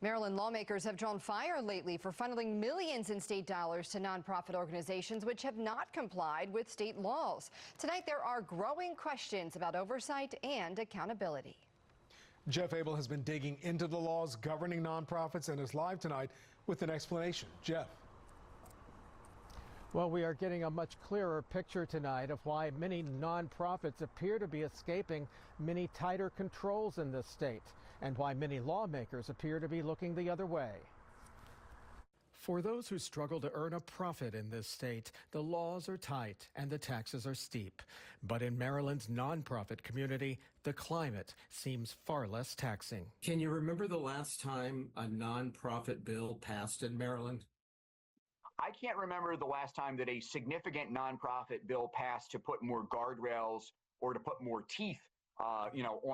Maryland lawmakers have drawn fire lately for funneling millions in state dollars to nonprofit organizations which have not complied with state laws. Tonight, there are growing questions about oversight and accountability. Jeff Abel has been digging into the laws governing nonprofits and is live tonight with an explanation. Jeff. Well, we are getting a much clearer picture tonight of why many nonprofits appear to be escaping many tighter controls in this state, and why many lawmakers appear to be looking the other way. For those who struggle to earn a profit in this state, the laws are tight and the taxes are steep. But in Maryland's nonprofit community, the climate seems far less taxing. Can you remember the last time a nonprofit bill passed in Maryland? I can't remember the last time that a significant nonprofit bill passed to put more guardrails or to put more teeth on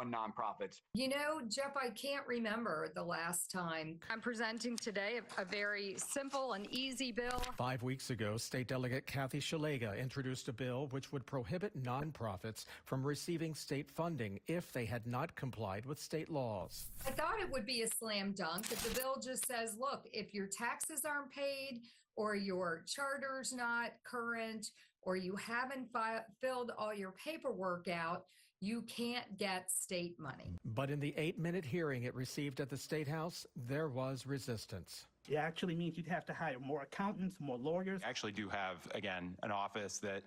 nonprofits. You know, Jeff, I can't remember the last time. I'm presenting today a very simple and easy bill. 5 weeks ago, State Delegate Kathy Shalega introduced a bill which would prohibit nonprofits from receiving state funding if they had not complied with state laws. I thought it would be a slam dunk if the bill just says, look, if your taxes aren't paid or your charter's not current or you haven't filled all your paperwork out, you can't get state money. But in the 8-minute hearing it received at the State House, there was resistance. It actually means you'd have to hire more accountants, more lawyers. We actually do have, again, an office that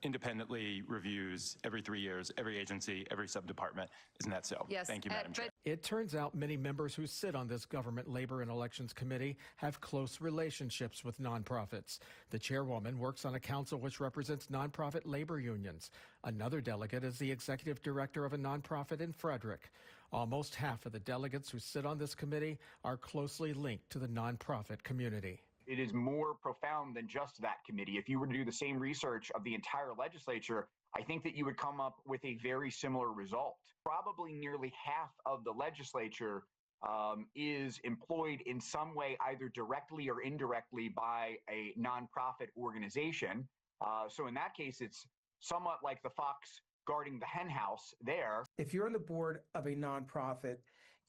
independently reviews every 3 years, every agency, every sub-department. Isn't that so? Yes. Thank you, Madam Chair. It turns out many members who sit on this Government Labor and Elections Committee have close relationships with nonprofits. The chairwoman works on a council which represents nonprofit labor unions. Another delegate is the executive director of a nonprofit in Frederick. Almost half of the delegates who sit on this committee are closely linked to the nonprofit community. It is more profound than just that committee. If you were to do the same research of the entire legislature, I think that you would come up with a very similar result. Probably nearly half of the legislature is employed in some way, either directly or indirectly, by a nonprofit organization. So in that case, it's somewhat like the fox guarding the hen house there. If you're on the board of a nonprofit,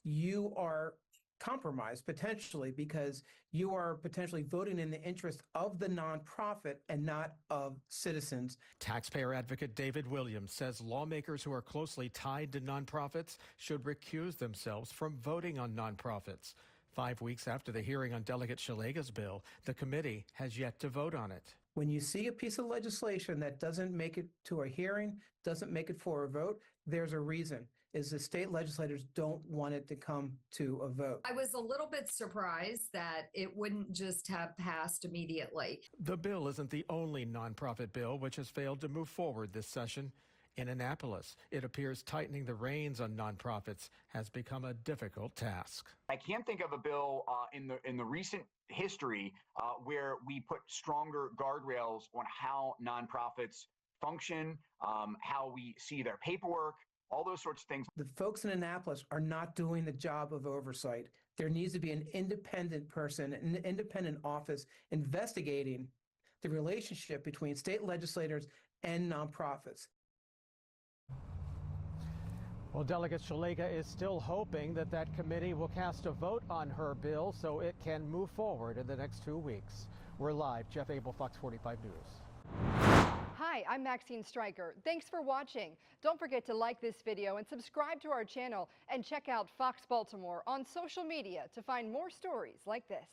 you are compromised potentially because you are potentially voting in the interest of the nonprofit and not of citizens. Taxpayer advocate David Williams says lawmakers who are closely tied to nonprofits should recuse themselves from voting on nonprofits. 5 weeks after the hearing on Delegate Shalega's bill, the committee has yet to vote on it. When you see a piece of legislation that doesn't make it to a hearing, doesn't make it for a vote, there's a reason. Is the state legislators don't want it to come to a vote. I was a little bit surprised that it wouldn't just have passed immediately. The bill isn't the only nonprofit bill which has failed to move forward this session. In Annapolis, it appears tightening the reins on nonprofits has become a difficult task. I can't think of a bill in the recent history where we put stronger guardrails on how nonprofits function, how we see their paperwork, all those sorts of things. The folks in Annapolis are not doing the job of oversight. There needs to be an independent person, an independent office investigating the relationship between state legislators and nonprofits. Well, Delegate Shalega is still hoping that that committee will cast a vote on her bill so it can move forward in the next 2 weeks. We're live. Jeff Abel, Fox 45 News. Hi, I'm Maxine Stryker. Thanks for watching. Don't forget to like this video and subscribe to our channel, and check out Fox Baltimore on social media to find more stories like this.